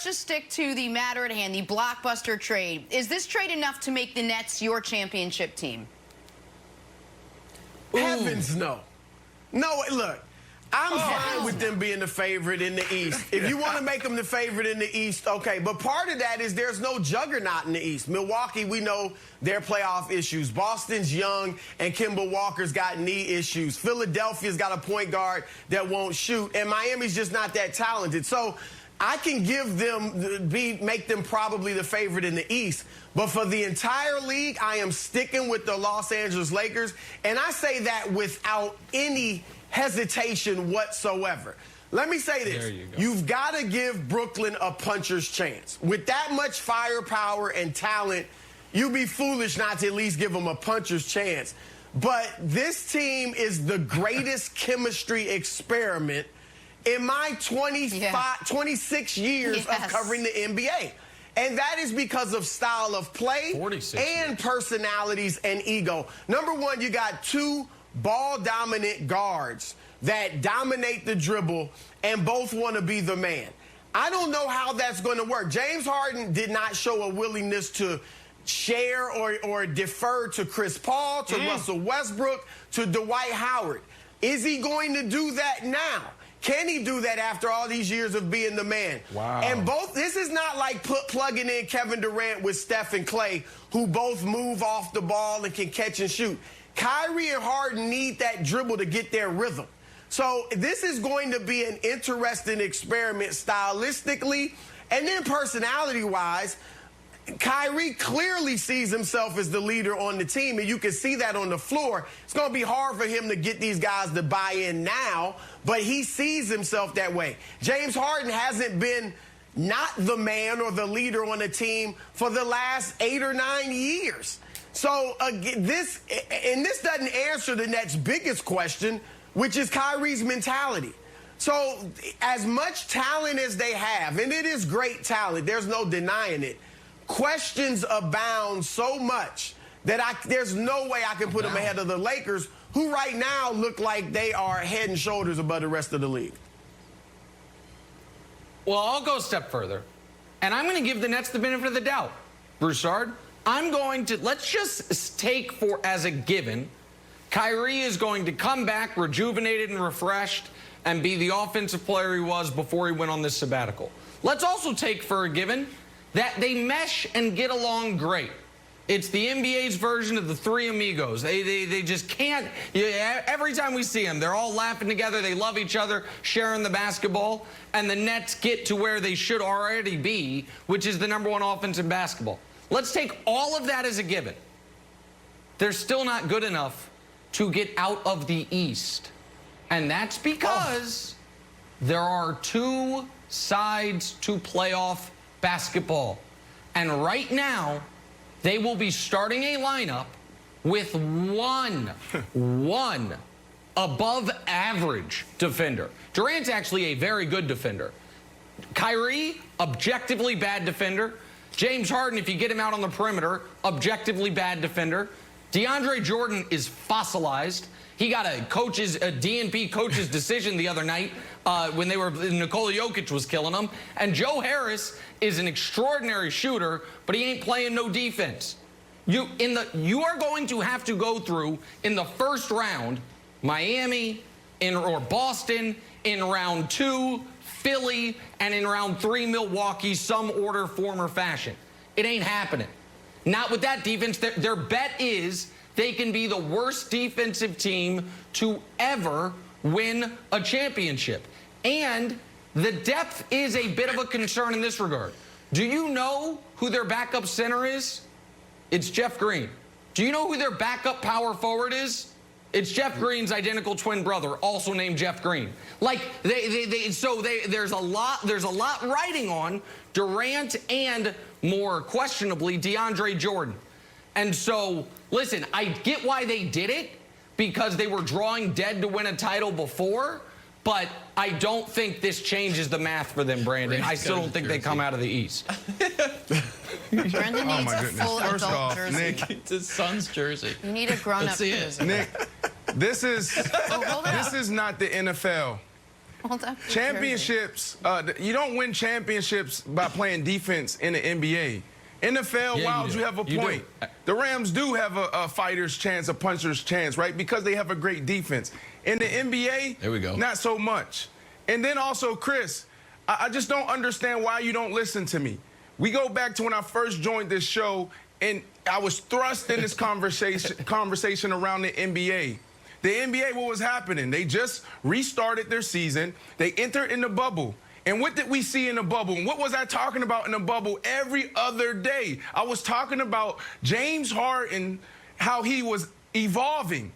let's just stick to the matter at hand, the blockbuster trade. Is this trade enough to make the Nets your championship team? Heavens no. No, look, I'm fine with them being the favorite in the East. If you want to make them the favorite in the East, okay. But part of that is there's no juggernaut in the East. Milwaukee, we know their playoff issues. Boston's young, and Kemba Walker's got knee issues. Philadelphia's got a point guard that won't shoot, and Miami's just not that talented. So I can give them, make them probably the favorite in the East. But for the entire league, I am sticking with the Los Angeles Lakers. And I say that without any hesitation whatsoever. Let me say this. You've got to give Brooklyn a puncher's chance. With that much firepower and talent, you'd be foolish not to at least give them a puncher's chance. But this team is the greatest chemistry experiment in my 26 years of covering the NBA. And that is because of style of play and personalities and ego. Number one, you got two ball-dominant guards that dominate the dribble and both want to be the man. I don't know how that's going to work. James Harden did not show a willingness to share or defer to Chris Paul, to Russell Westbrook, to Dwight Howard. Is he going to do that now? Can he do that after all these years of being the man? Wow. And this is not like plugging in Kevin Durant with Steph and Clay, who both move off the ball and can catch and shoot. Kyrie and Harden need that dribble to get their rhythm. So this is going to be an interesting experiment stylistically, and then personality-wise. Kyrie clearly sees himself as the leader on the team, and you can see that on the floor. It's going to be hard for him to get these guys to buy in now, but he sees himself that way. James Harden hasn't been not the man or the leader on the team for the last 8 or 9 years. So this doesn't answer the Nets' biggest question, which is Kyrie's mentality. So as much talent as they have, and it is great talent, there's no denying it, questions abound so much that there's no way I can put them ahead of the Lakers, who right now look like they are head and shoulders above the rest of the league. Well, I'll go a step further, and I'm going to give the Nets the benefit of the doubt. Broussard, I'm going to, let's just take for as a given, Kyrie is going to come back rejuvenated and refreshed and be the offensive player he was before he went on this sabbatical. Let's also take for a given that they mesh and get along great. It's the NBA's version of the Three Amigos. They just can't. Every time we see them, they're all laughing together. They love each other, sharing the basketball. And the Nets get to where they should already be, which is the #1 offense in basketball. Let's take all of that as a given. They're still not good enough to get out of the East. And that's because there are two sides to playoff basketball. And right now, they will be starting a lineup with one above average defender. Durant's actually a very good defender. Kyrie, objectively bad defender. James Harden, if you get him out on the perimeter, objectively bad defender. DeAndre Jordan is fossilized. He got a DNP coach's decision the other night when Nikola Jokic was killing him. And Joe Harris is an extraordinary shooter, but he ain't playing no defense. You are going to have to go through in the first round, Miami or Boston, in round 2, Philly, and in round 3, Milwaukee, some order, form, or fashion. It ain't happening. Not with that defense. Their bet is they can be the worst defensive team to ever win a championship. And the depth is a bit of a concern in this regard. Do you know who their backup center is? It's Jeff Green. Do you know who their backup power forward is? It's Jeff Green's identical twin brother, also named Jeff Green. Like there's a lot riding on Durant and more questionably DeAndre Jordan. And so, listen, I get why they did it because they were drawing dead to win a title before, but I don't think this changes the math for them, Brandon. I still don't think they come out of the East. Brandon needs a full First adult off, jersey. Nick, It's his son's jersey. You need a grown-up jersey. Nick, this is hold on. this is not the NFL. Hold up. Championships, you don't win championships by playing defense in the NBA. NFL, Yeah, Wilds, you have a point. The Rams do have a fighter's chance, a puncher's chance, right? Because they have a great defense. In the NBA, there we go. Not so much. And then also, Chris, I just don't understand why you don't listen to me. We go back to when I first joined this show, and I was thrust in this conversation around the NBA. The NBA, what was happening? They just restarted their season. They entered in the bubble. And what did we see in the bubble? And what was I talking about in the bubble every other day? I was talking about James Harden, how he was evolving.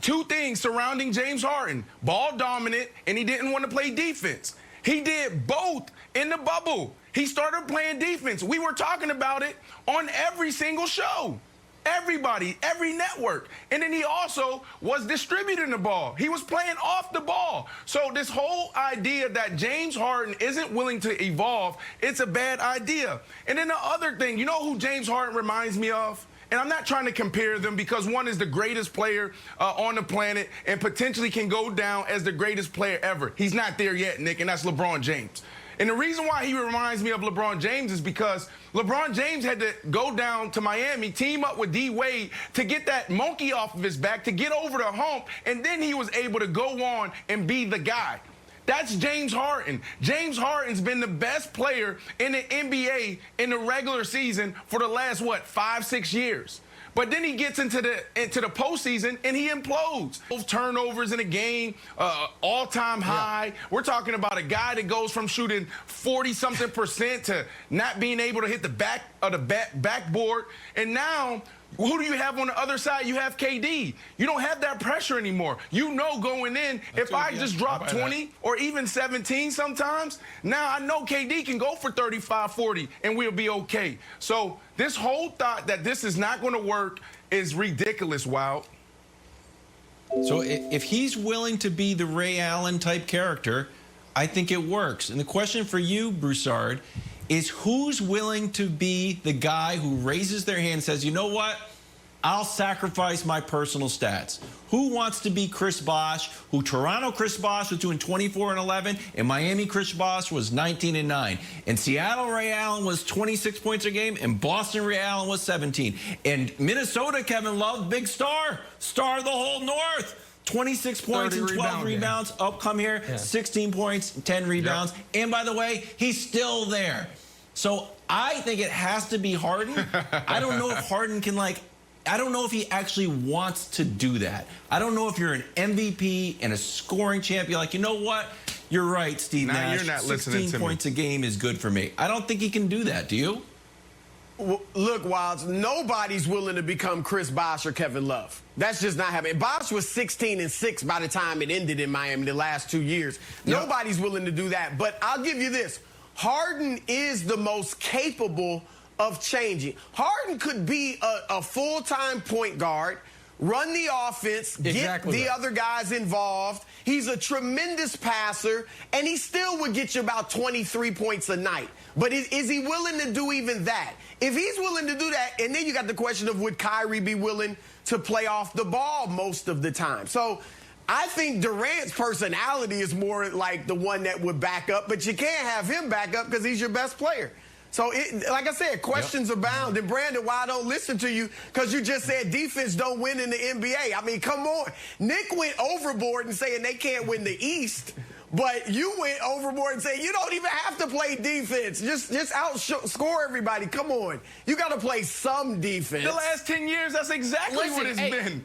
Two things surrounding James Harden: ball dominant, and he didn't want to play defense. He did both in the bubble. He started playing defense. We were talking about it on every single show. Everybody, every network. And then he also was distributing the ball. He was playing off the ball. So this whole idea that James Harden isn't willing to evolve, it's a bad idea. And then the other thing, you know who James Harden reminds me of? And I'm not trying to compare them, because one is the greatest player on the planet and potentially can go down as the greatest player ever. He's not there yet, Nick, and that's LeBron James. And the reason why he reminds me of LeBron James is because LeBron James had to go down to Miami, team up with D-Wade to get that monkey off of his back, to get over the hump, and then he was able to go on and be the guy. That's James Harden. James Harden's been the best player in the NBA in the regular season for the last, 5-6 years. But then he gets into the postseason and he implodes. Both turnovers in a game, all-time high. We're talking about a guy that goes from shooting 40-something% to not being able to hit the back of the backboard. And now, who do you have on the other side? You have KD. You don't have that pressure anymore. You know going in, if I just drop 20 or even 17 sometimes, now I know KD can go for 35, 40, and we'll be okay. So this whole thought that this is not going to work is ridiculous, Wild. So if he's willing to be the Ray Allen type character, I think it works. And the question for you, Broussard, is who's willing to be the guy who raises their hand and says, you know what, I'll sacrifice my personal stats. Who wants to be Chris Bosh, who Toronto Chris Bosh was doing 24-11, and Miami Chris Bosh was 19-9. And Seattle Ray Allen was 26 points a game, and Boston Ray Allen was 17. And Minnesota, Kevin Love, big star of the whole North. 26 points and 12 rebounds. Oh, come here. Yeah. 16 points, 10 rebounds. Yep. And by the way, he's still there. So I think it has to be Harden. I don't know if Harden can, I don't know if he actually wants to do that. I don't know if you're an MVP and a scoring champion. You know what? You're right, Steve Nash. You're not listening to me. 16 points a game is good for me. I don't think he can do that. Do you? Well, look, Wilds, nobody's willing to become Chris Bosh or Kevin Love. That's just not happening. Bosh was 16-6 by the time it ended in Miami the last 2 years. Yep. Nobody's willing to do that. But I'll give you this. Harden is the most capable of changing. Harden could be a full-time point guard, run the offense, get the other guys involved. He's a tremendous passer, and he still would get you about 23 points a night. But is he willing to do even that? If he's willing to do that, and then you got the question of would Kyrie be willing to play off the ball most of the time? So I think Durant's personality is more like the one that would back up, but you can't have him back up because he's your best player. So, like I said, questions abound. And, Brandon, why I don't listen to you, because you just said defense don't win in the NBA. I mean, come on. Nick went overboard and saying they can't win the East, but you went overboard and saying you don't even have to play defense. Just outscore everybody. Come on. You got to play some defense. The last 10 years, that's exactly what it's been.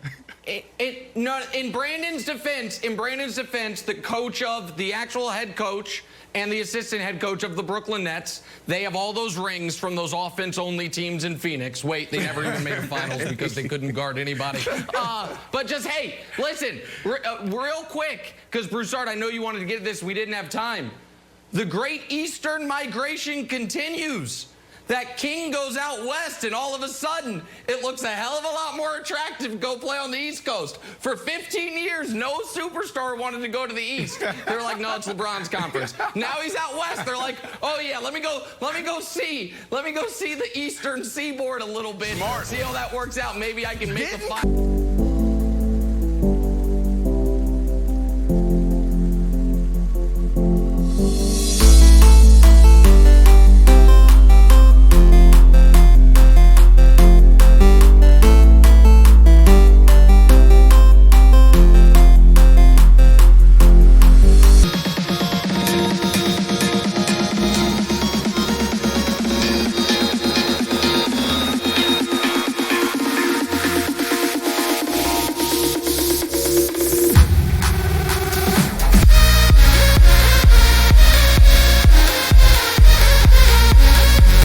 No, in Brandon's defense, the actual head coach and the assistant head coach of the Brooklyn Nets, they have all those rings from those offense-only teams in Phoenix. Wait, they never even made the finals because they couldn't guard anybody. But just, hey, listen, real quick, because Broussard, I know you wanted to get this. We didn't have time. The great Eastern migration continues. That king goes out west, and all of a sudden, it looks a hell of a lot more attractive to go play on the East Coast. For 15 years, no superstar wanted to go to the East. They're like, no, it's LeBron's conference. Now he's out west. They're like, oh yeah, let me go see the Eastern Seaboard a little bit. See how that works out. Maybe I can make a fight.